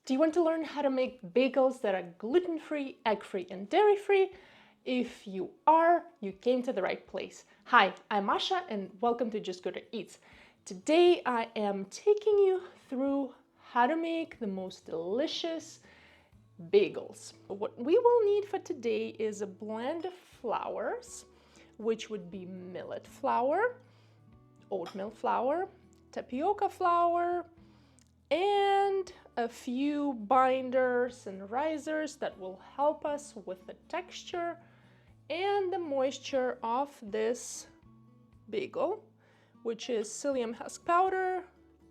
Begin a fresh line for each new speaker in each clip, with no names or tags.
Do you want to learn how to make bagels that are gluten-free, egg-free, and dairy-free? If you are, you came to the right place. Hi, I'm Masha and welcome to Just Go to Eats. Today I am taking you through how to make the most delicious bagels. What we will need for today is a blend of flours, which would be millet flour, oatmeal flour, tapioca flour, and a few binders and risers that will help us with the texture and the moisture of this bagel, which is psyllium husk powder,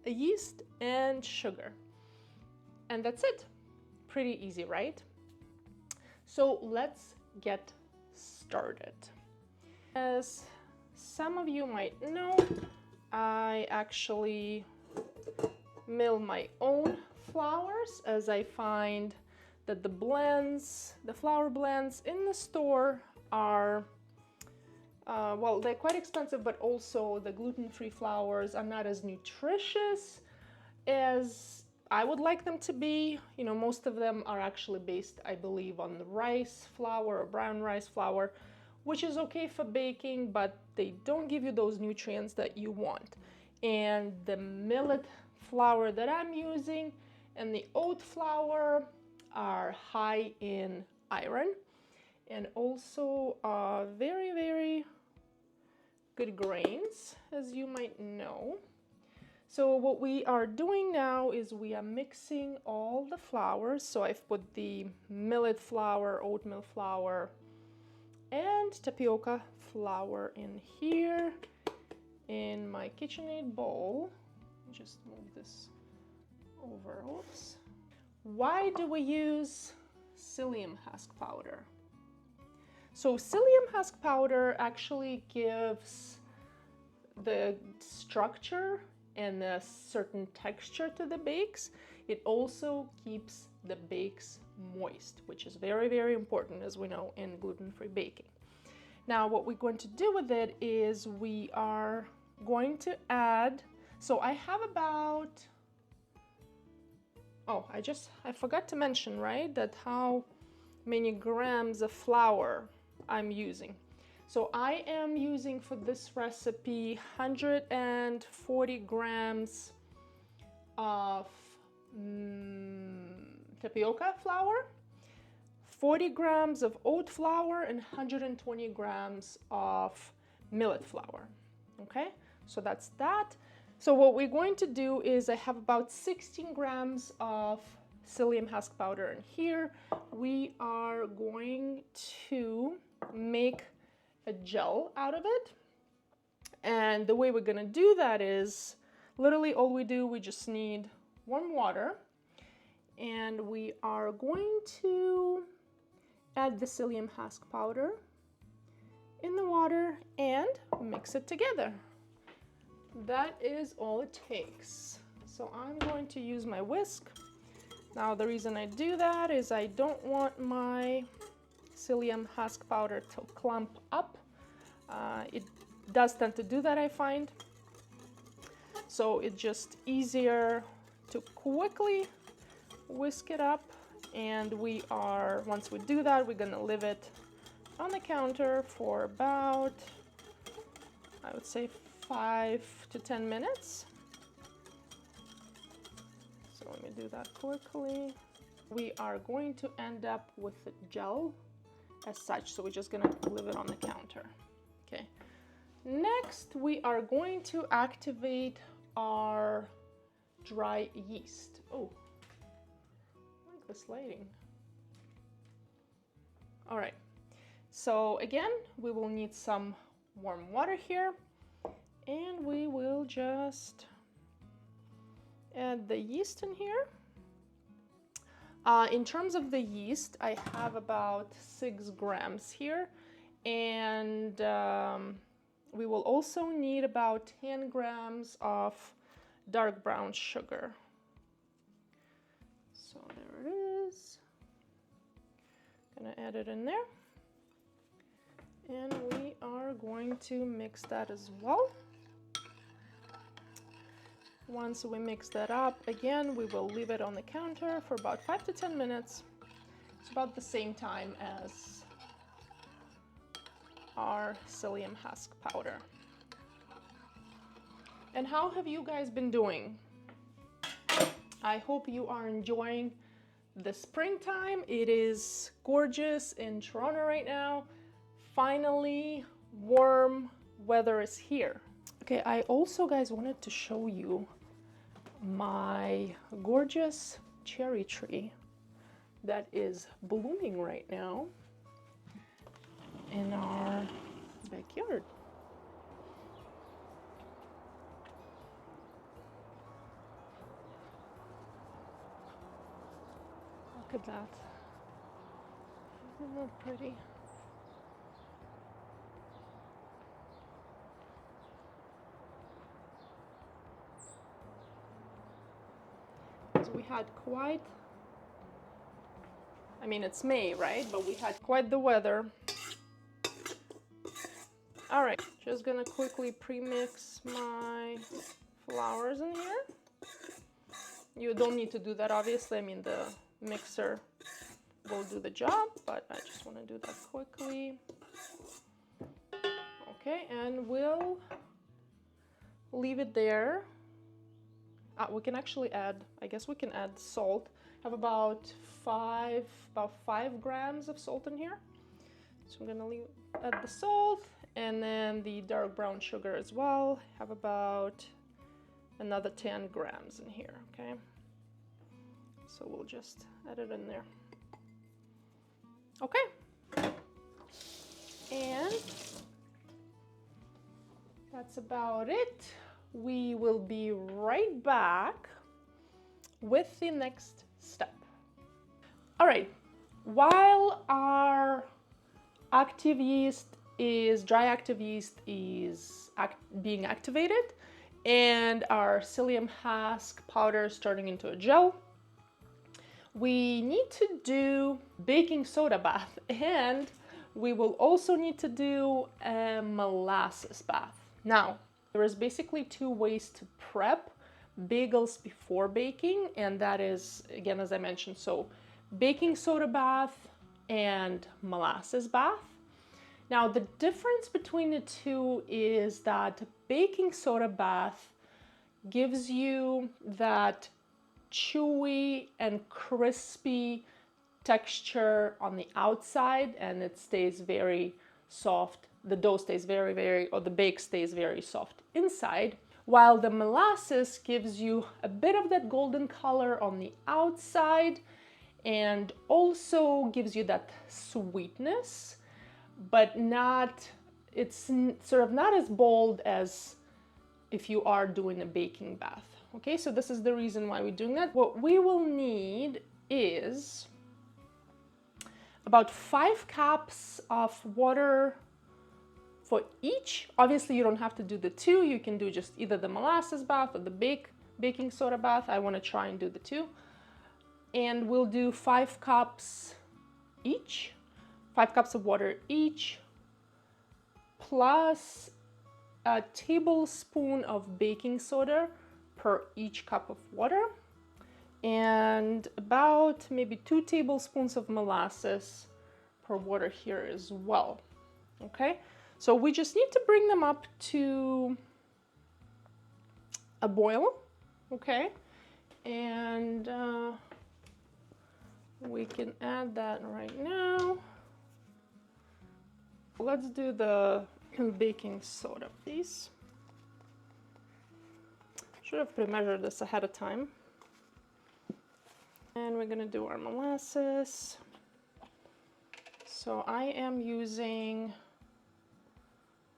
yeast, and sugar. And that's it. Pretty easy, right? So let's get started. As some of you might know, I actually mill my own flours, as I find that the flour blends in the store are, well, they're quite expensive, but also the gluten-free flours are not as nutritious as I would like them to be. You know, most of them are actually based, I believe, on the rice flour or brown rice flour, which is okay for baking, but they don't give you those nutrients that you want. And the millet flour that I'm using and the oat flour are high in iron and also very, very good grains, as you might know. So what we are doing now is we are mixing all the flours. So I've put the millet flour, oatmeal flour, and tapioca flour in here in my KitchenAid bowl. Just move this over. Oops. Why do we use psyllium husk powder? So psyllium husk powder actually gives the structure and a certain texture to the bakes. It also keeps the bakes moist, which is very, very important, as we know, in gluten-free baking. Now, what we're going to do with it is we are going to add, so I have about, I forgot to mention, right, that how many grams of flour I'm using. So I am using for this recipe 140 grams of tapioca flour, 40 grams of oat flour, and 120 grams of millet flour. Okay, so that's that. So what we're going to do is I have about 16 grams of psyllium husk powder in here. We are going to make a gel out of it. And the way we're gonna do that is literally all we do, we just need warm water, and we are going to add the psyllium husk powder in the water and mix it together. That is all it takes. So I'm going to use my whisk. Now the reason I do that is I don't want my psyllium husk powder to clump up. It does tend to do that, I find. So it's just easier to quickly whisk it up. And once we do that, we're gonna leave it on the counter for about, I would say, 5 to 10 minutes. So let me do that quickly. We are going to end up with a gel as such, so we're just gonna leave it on the counter. Okay. Next, we are going to activate our dry yeast. Oh, I like this lighting. All right. So again, we will need some warm water here, and we will just add the yeast in here. In terms of the yeast, I have about 6 grams here, and we will also need about 10 grams of dark brown sugar. So there it is. Gonna add it in there. And we are going to mix that as well. Once we mix that up, again, we will leave it on the counter for about 5 to 10 minutes. It's about the same time as our psyllium husk powder. And how have you guys been doing? I hope you are enjoying the springtime. It is gorgeous in Toronto right now. Finally, warm weather is here. Okay, I also, guys, wanted to show you my gorgeous cherry tree that is blooming right now in our backyard. Look at that. Isn't that pretty? So we had quite, I mean, it's May, right? But we had quite the weather. All right, just gonna quickly pre-mix my flowers in here. You don't need to do that, obviously. I mean, the mixer will do the job, but I just want to do that quickly. Okay, and we'll leave it there. We can actually add, I guess we can add salt. I have about 5 grams of salt in here. So I'm gonna add the salt and then the dark brown sugar as well. I have about another 10 grams in here, okay? So we'll just add it in there. Okay. And that's about it. We will be right back with the next step. All right, while our active yeast is, dry active yeast is being activated and our psyllium husk powder is turning into a gel, we need to do baking soda bath, and we will also need to do a molasses bath. Now, there is basically 2 ways to prep bagels before baking, and that is, again, as I mentioned, so baking soda bath and molasses bath. Now, the difference between the two is that baking soda bath gives you that chewy and crispy texture on the outside, and it stays very soft. The dough stays or the bake stays very soft inside, while the molasses gives you a bit of that golden color on the outside and also gives you that sweetness, but not, it's sort of not as bold as if you are doing a baking bath. Okay, so this is the reason why we're doing that. What we will need is about 5 cups of water for each. Obviously, you don't have to do the 2. You can do just either the molasses bath or the baking soda bath. I want to try and do the 2. And we'll do 5 cups each, 5 cups of water each, plus a tablespoon of baking soda per each cup of water, and about maybe 2 tablespoons of molasses per water here as well. Okay, so we just need to bring them up to a boil. Okay, and we can add that right now. Let's do the baking soda, please. Should have pre-measured this ahead of time. And we're gonna do our molasses. So I am using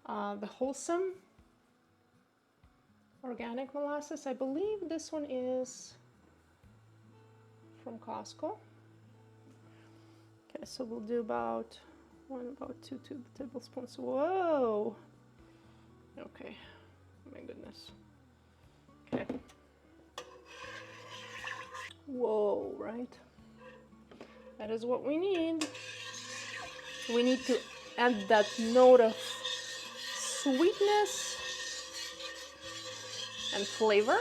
the wholesome organic molasses. I believe this one is from Costco. Okay, so we'll do about 2 tablespoons. Whoa! Okay, my goodness. Okay. Whoa, right? That is what we need. We need to add that note of sweetness and flavor.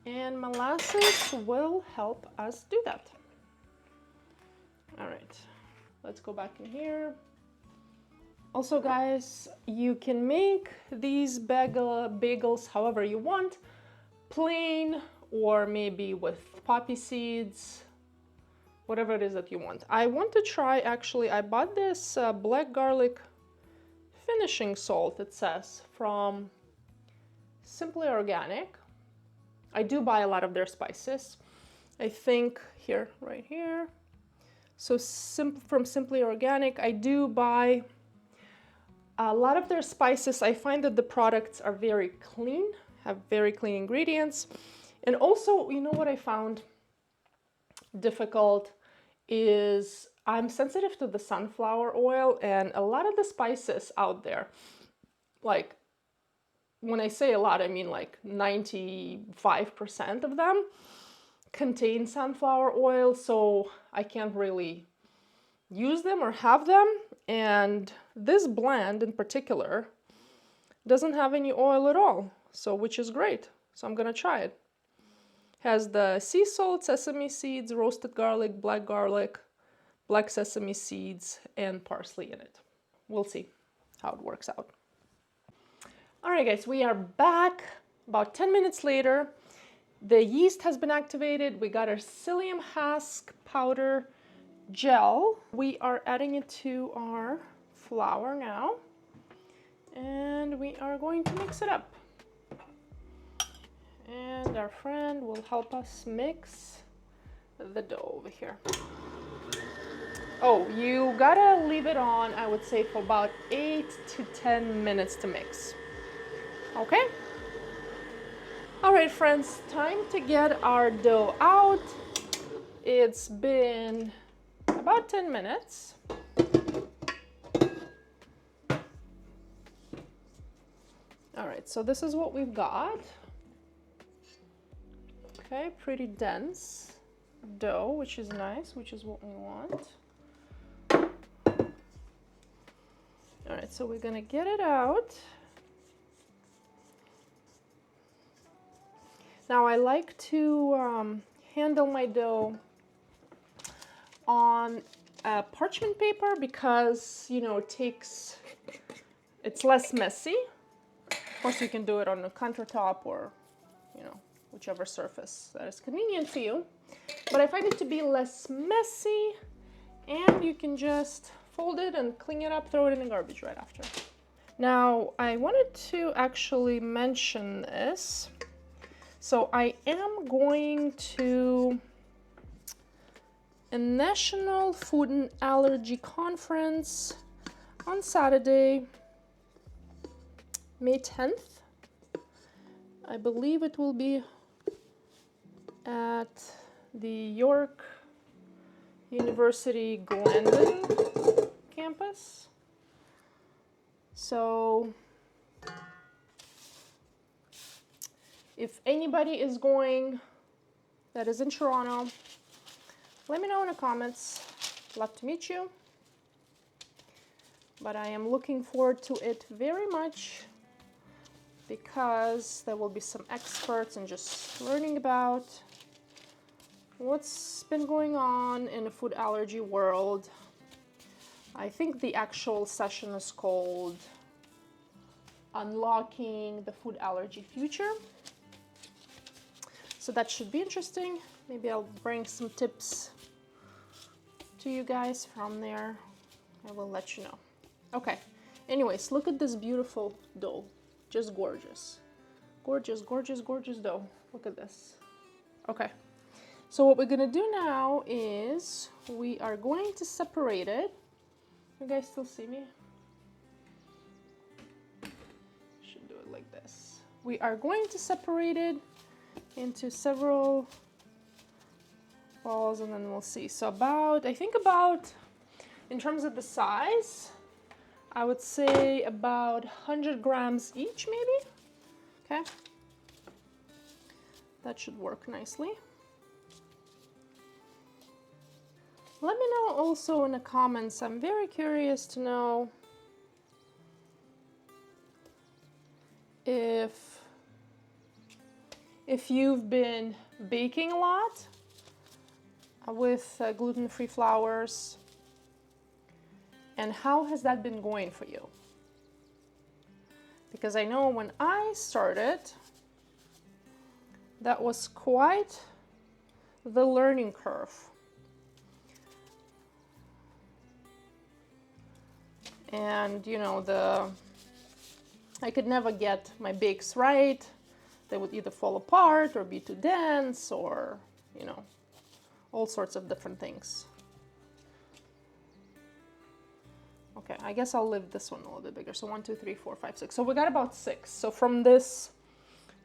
And molasses will help us do that. All right, let's go back in here. Also, guys, you can make these bagels however you want, plain or maybe with poppy seeds, whatever it is that you want. I want to try, actually, I bought this black garlic finishing salt, it says, from Simply Organic. I do buy a lot of their spices. I think here, right here. So from Simply Organic, I do buy a lot of their spices. I find that the products are very clean, have very clean ingredients. And also, you know what I found difficult is I'm sensitive to the sunflower oil, and a lot of the spices out there, like when I say a lot, I mean like 95% of them contain sunflower oil, so I can't really use them or have them. And this blend in particular doesn't have any oil at all, so which is great. So I'm gonna try it. Has the sea salt, sesame seeds, roasted garlic, black sesame seeds, and parsley in it. We'll see how it works out. All right, guys, we are back about 10 minutes later. The yeast has been activated. We got our psyllium husk powder gel. We are adding it to our flour now, and we are going to mix it up. And our friend will help us mix the dough over here. Oh, you gotta leave it on, I would say, for about 8 to 10 minutes to mix. Okay? All right, friends, time to get our dough out. It's been about 10 minutes. All right, so this is what we've got. Okay, pretty dense dough, which is nice, which is what we want. All right, so we're gonna get it out. Now I like to handle my dough on parchment paper because, you know, it's less messy. Of course, you can do it on a countertop or, you know, whichever surface that is convenient to you. But I find it to be less messy, and you can just fold it and clean it up, throw it in the garbage right after. Now, I wanted to actually mention this. So I am going to a National Food and Allergy Conference on Saturday, May 10th. I believe it will be at the York University Glendon campus. So if anybody is going that is in Toronto, let me know in the comments. Love to meet you. But I am looking forward to it very much because there will be some experts and just learning about what's been going on in the food allergy world. I think the actual session is called Unlocking the Food Allergy Future. So that should be interesting. Maybe I'll bring some tips to you guys from there. I will let you know. Okay, anyways, look at this beautiful dough. Just gorgeous. Gorgeous, gorgeous, gorgeous dough. Look at this. Okay, so what we're gonna do now is we are going to separate it. You guys still see me? Should do it like this. We are going to separate it into several balls, and then we'll see. So I think about, in terms of the size, I would say about 100 grams each, maybe. Okay, that should work nicely. Let me know also in the comments. I'm very curious to know if If you've been baking a lot with gluten-free flours, and how has that been going for you? Because I know when I started, that was quite the learning curve. And you know, I could never get my bakes right. They would either fall apart or be too dense, or, you know, all sorts of different things. Okay, I guess I'll leave this one a little bit bigger. So 1, 2, 3, 4, 5, 6. So we got about 6. So from this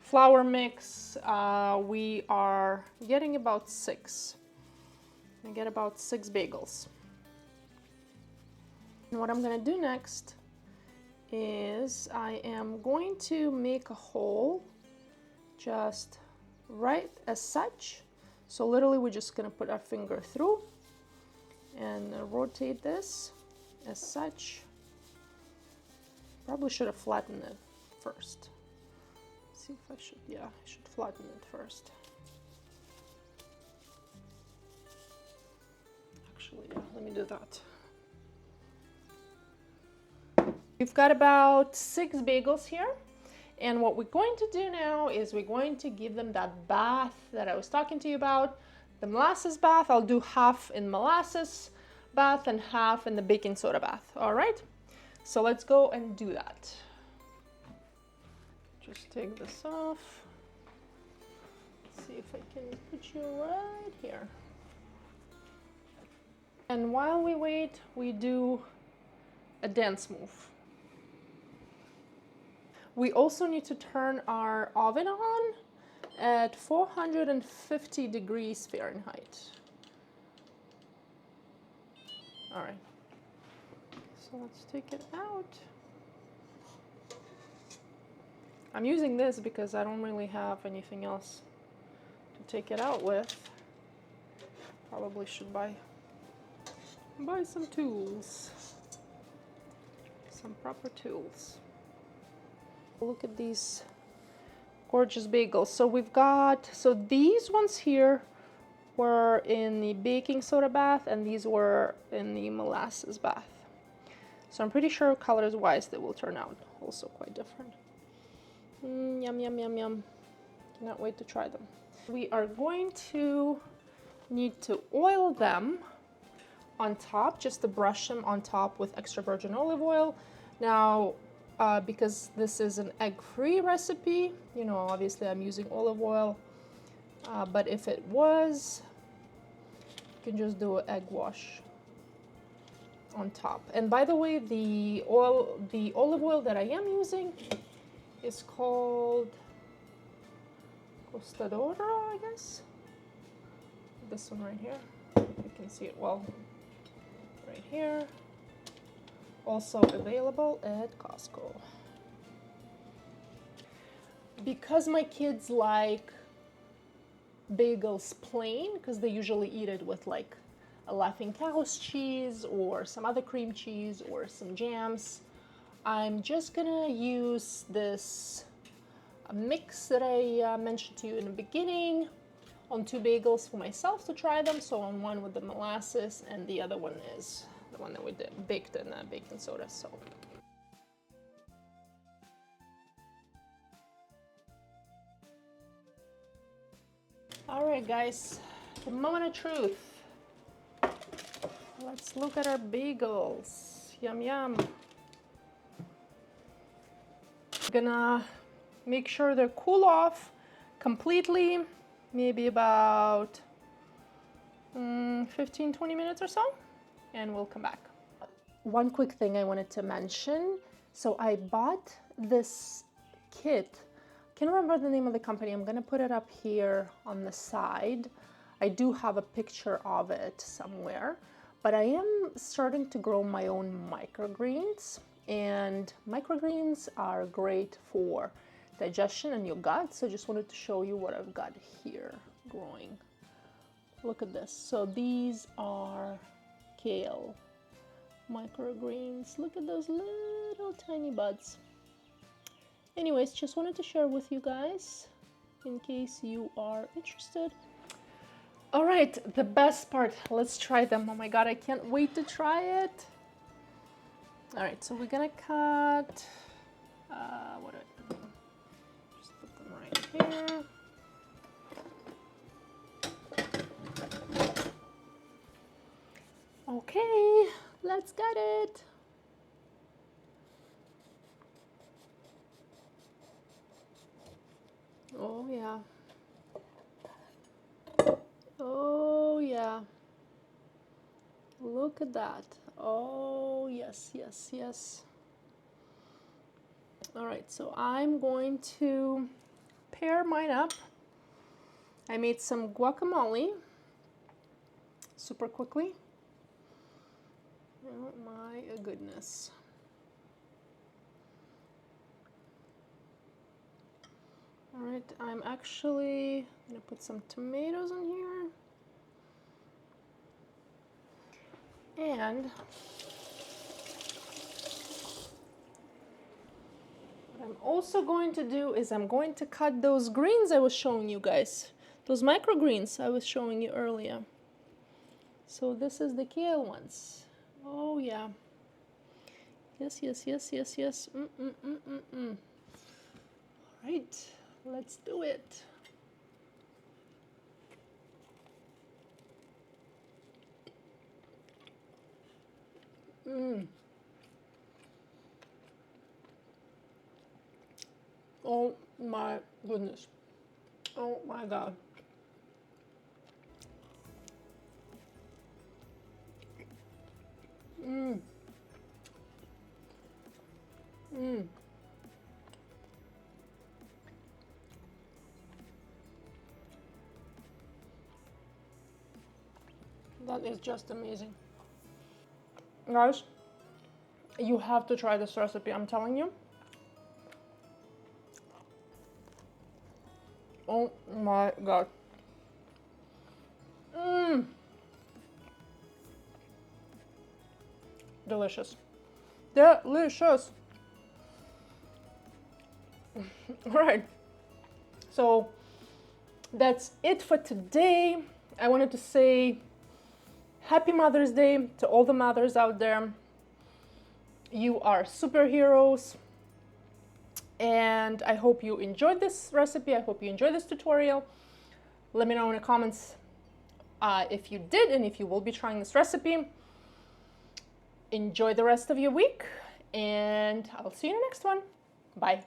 flour mix, we are getting about 6. I get about 6 bagels. And what I'm gonna do next is I am going to make a hole just right as such. So literally we're just gonna put our finger through and rotate this as such. Probably should have flattened it first. Let's see if I should, yeah, I should flatten it first. Actually, yeah, let me do that. We've got about 6 bagels here. And what we're going to do now is we're going to give them that bath that I was talking to you about, the molasses bath. I'll do half in molasses bath and half in the baking soda bath. All right, so let's go and do that. Just take this off. Let's see if I can put you right here. And while we wait, we do a dance move. We also need to turn our oven on at 450 degrees Fahrenheit. All right, so let's take it out. I'm using this because I don't really have anything else to take it out with. Probably should buy some tools, some proper tools. Look at these gorgeous bagels. So we've got, so these ones here were in the baking soda bath and these were in the molasses bath. So I'm pretty sure colors wise they will turn out also quite different. Yum, yum, yum, yum. Cannot wait to try them. We are going to need to oil them on top, just to brush them on top with extra virgin olive oil. Now, because this is an egg-free recipe, you know, obviously I'm using olive oil, but if it was, you can just do an egg wash on top. And by the way, the olive oil that I am using is called Costadora, I guess. This one right here, you can see it well right here. Also available at Costco. Because my kids like bagels plain, because they usually eat it with like a Laughing Cow's cheese or some other cream cheese or some jams, I'm just gonna use this mix that I mentioned to you in the beginning on 2 bagels for myself to try them. So on one with the molasses and the other one is the one that we baked in baking soda. So all right, guys, the moment of truth. Let's look at our bagels. Yum, yum. Gonna make sure they're cool off completely, maybe about 15-20 minutes or so, and we'll come back. One quick thing I wanted to mention. So I bought this kit. Can't remember the name of the company. I'm gonna put it up here on the side. I do have a picture of it somewhere, but I am starting to grow my own microgreens, and microgreens are great for digestion and your gut. So I just wanted to show you what I've got here growing. Look at this. So these are kale microgreens. Look at those little tiny buds. Anyways, just wanted to share with you guys in case you are interested. All right, the best part, let's try them. Oh my God, I can't wait to try it. All right, so we're gonna cut, what do I do? Just put them right here. Okay, let's get it. Oh yeah. Oh yeah. Look at that. Oh yes, yes, yes. All right, so I'm going to pair mine up. I made some guacamole super quickly. Oh my goodness. All right, I'm actually gonna put some tomatoes in here. And what I'm also going to do is I'm going to cut those greens I was showing you guys. Those microgreens I was showing you earlier. So this is the kale ones. Oh yeah. Yes, yes, yes, yes, yes. All right, let's do it. Oh my goodness. Oh my God. That is just amazing. Guys, you have to try this recipe, I'm telling you. Oh my God. Delicious. Delicious. All right. So that's it for today. I wanted to say Happy Mother's Day to all the mothers out there. You are superheroes. And I hope you enjoyed this recipe. I hope you enjoyed this tutorial. Let me know in the comments if you did and if you will be trying this recipe. Enjoy the rest of your week, and I'll see you in the next one. Bye.